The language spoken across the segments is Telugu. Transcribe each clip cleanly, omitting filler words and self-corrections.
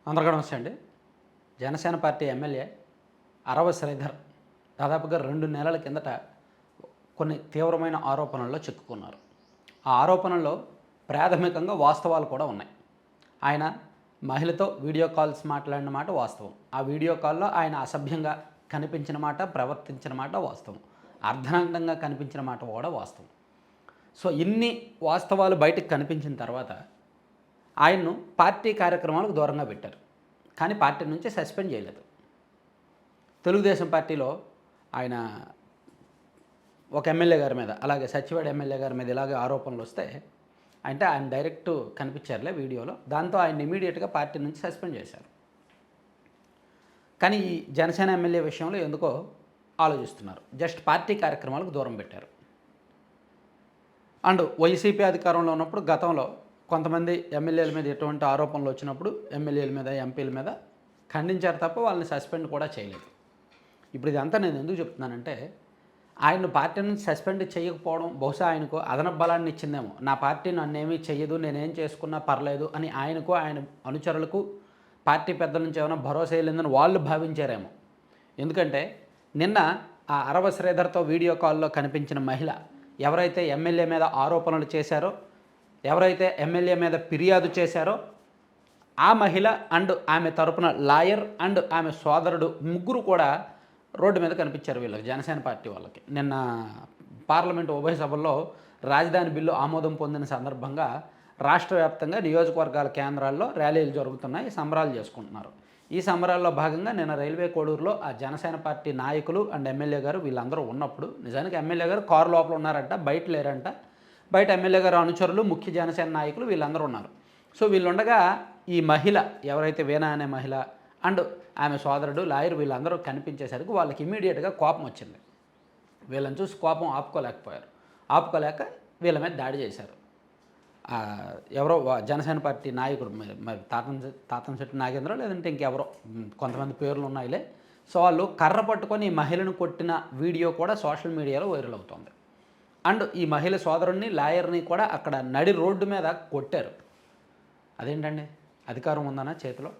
అందరికీ నమస్తే అండి. జనసేన పార్టీ ఎమ్మెల్యే అరవ శ్రీధర్ దాదాపుగా 2 నెలల కిందట కొన్ని తీవ్రమైన ఆరోపణల్లో చిక్కుకున్నారు. ఆ ఆరోపణల్లో ప్రాథమికంగా వాస్తవాలు కూడా ఉన్నాయి. ఆయన మహిళతో వీడియో కాల్స్ మాట్లాడిన మాట వాస్తవం. ఆ వీడియో కాల్లో ఆయన అసభ్యంగా కనిపించిన మాట, ప్రవర్తించిన మాట వాస్తవం. అర్ధనగ్నంగా కనిపించిన మాట కూడా వాస్తవం. సో ఇన్ని వాస్తవాలు బయటకు కనిపించిన తర్వాత ఆయన్ను పార్టీ కార్యక్రమాలకు దూరంగా పెట్టారు. కానీ పార్టీ నుంచి సస్పెండ్ చేయలేదు. తెలుగుదేశం పార్టీలో ఆయన ఒక ఎమ్మెల్యే గారి మీద, అలాగే సచివాడ ఎమ్మెల్యే గారి మీద ఇలాగే ఆరోపణలు వస్తే అంటే ఆయన డైరెక్ట్ కనిపించారులే వీడియోలో. దాంతో ఆయన ఇమీడియట్గా పార్టీ నుంచి సస్పెండ్ చేశారు. కానీ ఈ జనసేన ఎమ్మెల్యే విషయంలో ఎందుకో ఆలోచిస్తున్నారు. జస్ట్ పార్టీ కార్యక్రమాలకు దూరం పెట్టారు. అండ్ వైసీపీ అధికారంలో ఉన్నప్పుడు గతంలో కొంతమంది ఎమ్మెల్యేల మీద ఎటువంటి ఆరోపణలు వచ్చినప్పుడు ఎమ్మెల్యేల మీద, ఎంపీల మీద ఖండించారు తప్ప వాళ్ళని సస్పెండ్ కూడా చేయలేదు. ఇప్పుడు ఇదంతా నేను ఎందుకు చెప్తున్నానంటే, ఆయన్ను పార్టీ నుంచి సస్పెండ్ చేయకపోవడం బహుశా ఆయనకు అదనపు బలాన్ని ఇచ్చిందేమో. నా పార్టీ నన్నేమీ చెయ్యదు, నేనేం చేసుకున్నా పర్లేదు అని ఆయనకు, ఆయన అనుచరులకు పార్టీ పెద్దల నుంచి ఏమైనా భరోసా లేదని వాళ్ళు భావించారేమో. ఎందుకంటే నిన్న ఆ అరవ శ్రీధర్తో వీడియో కాల్లో కనిపించిన మహిళ ఎవరైతే ఎమ్మెల్యే మీద ఆరోపణలు చేశారో, ఎవరైతే ఎమ్మెల్యే మీద ఫిర్యాదు చేశారో ఆ మహిళ అండ్ ఆమె తరపున లాయర్ అండ్ ఆమె సోదరుడు ముగ్గురు కూడా రోడ్డు మీద కనిపించారు వీళ్ళకి, జనసేన పార్టీ వాళ్ళకి. నిన్న పార్లమెంటు ఉభయ సభల్లో రాజధాని బిల్లు ఆమోదం పొందిన సందర్భంగా రాష్ట్ర వ్యాప్తంగా నియోజకవర్గాల కేంద్రాల్లో ర్యాలీలు జరుగుతున్నాయి, సంబరాలు చేసుకుంటున్నారు. ఈ సంబరాల్లో భాగంగా నిన్న రైల్వే కోడూరులో ఆ జనసేన పార్టీ నాయకులు అండ్ ఎమ్మెల్యే గారు వీళ్ళందరూ ఉన్నప్పుడు, నిజానికి ఎమ్మెల్యే గారు కారు లోపల ఉన్నారంట, బయట లేరంట. బయట ఎమ్మెల్యే గారు అనుచరులు, ముఖ్య జనసేన నాయకులు వీళ్ళందరూ ఉన్నారు. సో వీళ్ళుండగా ఈ మహిళ ఎవరైతే వీణా అనే మహిళ అండ్ ఆమె సోదరుడు లాయర్ వీళ్ళందరూ కనిపించేసరికి వాళ్ళకి ఇమీడియట్గా కోపం వచ్చింది. వీళ్ళని చూసి కోపం ఆపుకోలేకపోయారు. ఆపుకోలేక వీళ్ళ మీద దాడి చేశారు. ఎవరో జనసేన పార్టీ నాయకుడు, మరి తాతంశెట్టి నాగేంద్ర లేదంటే ఇంకెవరో కొంతమంది పేర్లు ఉన్నాయిలే. సో వాళ్ళు కర్ర పట్టుకొని ఈ మహిళను కొట్టిన వీడియో కూడా సోషల్ మీడియాలో వైరల్ అవుతుంది. అండ్ ఈ మహిళ సోదరుడిని, లాయర్ని కూడా అక్కడ నడి రోడ్డు మీద కొట్టారు. అదేంటండి, అధికారం ఉందనా చేతిలో?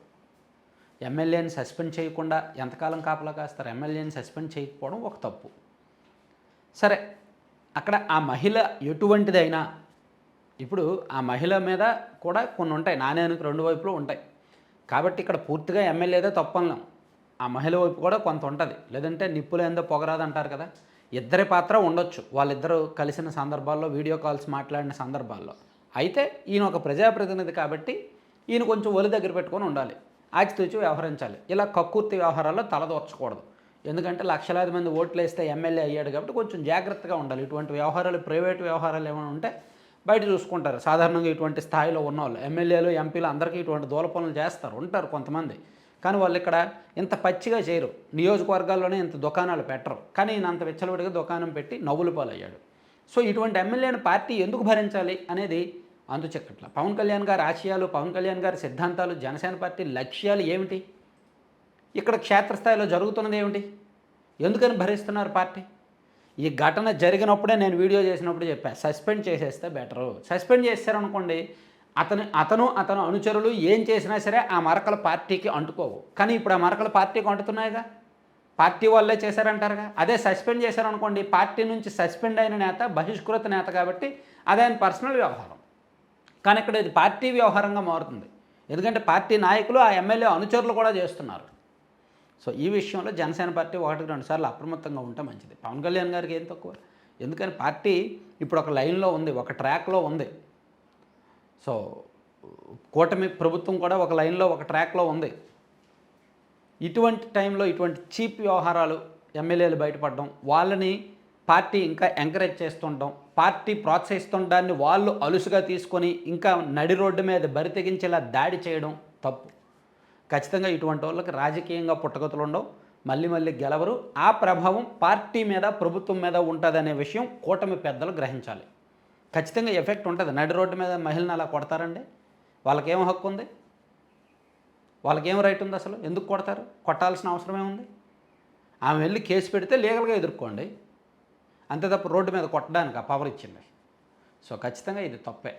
ఎమ్మెల్యేని సస్పెండ్ చేయకుండా ఎంతకాలం కాపలా కాస్తారు? ఎమ్మెల్యేని సస్పెండ్ చేయకపోవడం ఒక తప్పు. సరే, అక్కడ ఆ మహిళ ఎటువంటిదైనా ఇప్పుడు ఆ మహిళ మీద కూడా కొన్ని ఉంటాయి, నాణ్యానికి రెండు వైపులు ఉంటాయి. కాబట్టి ఇక్కడ పూర్తిగా ఎమ్మెల్యేదే తప్పనలేం. ఆ మహిళ వైపు కూడా కొంత ఉంటుంది. లేదంటే నిప్పులేందో పొగరాదు అంటారు కదా, ఇద్దరి పాత్ర ఉండొచ్చు వాళ్ళిద్దరూ కలిసిన సందర్భాల్లో, వీడియో కాల్స్ మాట్లాడిన సందర్భాల్లో. అయితే ఈయన ఒక ప్రజాప్రతినిధి కాబట్టి ఈయన కొంచెం ఒలి దగ్గర పెట్టుకొని ఉండాలి, ఆచితూచి వ్యవహరించాలి. ఇలా కక్కుర్తి వ్యవహారాల్లో తలదూర్చకూడదు. ఎందుకంటే లక్షలాది మంది ఓట్లు వేస్తే ఎమ్మెల్యే అయ్యాడు కాబట్టి కొంచెం జాగ్రత్తగా ఉండాలి. ఇటువంటి వ్యవహారాలు, ప్రైవేటు వ్యవహారాలు ఏమైనా ఉంటే బయట చూసుకుంటారు. సాధారణంగా ఇటువంటి స్థాయిలో ఉన్నవాళ్ళు, ఎమ్మెల్యేలు, ఎంపీలు అందరికీ ఇటువంటి దూల పనులు చేస్తారు, ఉంటారు కొంతమంది. కానీ వాళ్ళు ఇక్కడ ఇంత పచ్చిగా చేయరు. నియోజకవర్గాల్లోనే ఇంత దుకాణాలు పెట్టరు. కానీ ఈయన అంత విచ్చలవిడిగా దుకాణం పెట్టి నవ్వుల పాలయ్యాడు. సో ఇటువంటి ఎమ్మెల్యేని పార్టీ ఎందుకు భరించాలి అనేది అందుచెక్కట్ల. పవన్ కళ్యాణ్ గారి ఆశయాలు, పవన్ కళ్యాణ్ గారి సిద్ధాంతాలు, జనసేన పార్టీ లక్ష్యాలు ఏమిటి? ఇక్కడ క్షేత్రస్థాయిలో జరుగుతున్నది ఏమిటి? ఎందుకని భరిస్తున్నారు పార్టీ? ఈ ఘటన జరిగినప్పుడే నేను వీడియో చేసినప్పుడు చెప్పాను, సస్పెండ్ చేసేస్తే బెటరు. సస్పెండ్ చేశారనుకోండి, అతను అనుచరులు ఏం చేసినా సరే ఆ మరకలు పార్టీకి అంటుకోవు. కానీ ఇప్పుడు ఆ మరకలు పార్టీకి అంటున్నాయిగా, పార్టీ వాళ్ళే చేశారంటారుగా. అదే సస్పెండ్ చేశారనుకోండి, పార్టీ నుంచి సస్పెండ్ అయిన నేత బహిష్కృత నేత కాబట్టి అదే ఆయన పర్సనల్ వ్యవహారం. కానీ ఇక్కడ ఇది పార్టీ వ్యవహారంగా మారుతుంది. ఎందుకంటే పార్టీ నాయకులు, ఆ ఎమ్మెల్యే అనుచరులు కూడా చేస్తున్నారు. సో ఈ విషయంలో జనసేన పార్టీ 1-2 సార్లు అప్రమత్తంగా ఉంటే మంచిది. పవన్ కళ్యాణ్ గారికి ఏం తక్కువ? ఎందుకని పార్టీ ఇప్పుడు ఒక లైన్లో ఉంది, ఒక ట్రాక్లో ఉంది. సో కూటమి ప్రభుత్వం కూడా ఒక లైన్లో, ఒక ట్రాక్లో ఉంది. ఇటువంటి టైంలో ఇటువంటి చీప్ వ్యవహారాలు, ఎమ్మెల్యేలు బయటపడడం, వాళ్ళని పార్టీ ఇంకా ఎంకరేజ్ చేస్తుండడం, పార్టీ ప్రోత్సహిస్తుండడాన్ని వాళ్ళు అలుసుగా తీసుకొని ఇంకా నడి రోడ్డు మీద బరి తెగించేలా దాడి చేయడం తప్పు. ఖచ్చితంగా ఇటువంటి వాళ్ళకి రాజకీయంగా పుట్టగతులు ఉండవు, మళ్ళీ గెలవరు. ఆ ప్రభావం పార్టీ మీద, ప్రభుత్వం మీద ఉంటుందనే విషయం కూటమి పెద్దలు గ్రహించాలి. ఖచ్చితంగా ఎఫెక్ట్ ఉంటుంది. నడి రోడ్డు మీద మహిళను అలా కొడతారండి? వాళ్ళకేం హక్కు ఉంది? వాళ్ళకేం రైట్ ఉంది? అసలు ఎందుకు కొడతారు? కొట్టాల్సిన అవసరమే ఉంది? ఆమె వెళ్ళి కేసు పెడితే లీగల్గా ఎదుర్కోండి, అంతే తప్ప రోడ్డు మీద కొట్టడానికి ఆ పవర్ ఇచ్చింది. సో ఖచ్చితంగా ఇది తప్పే.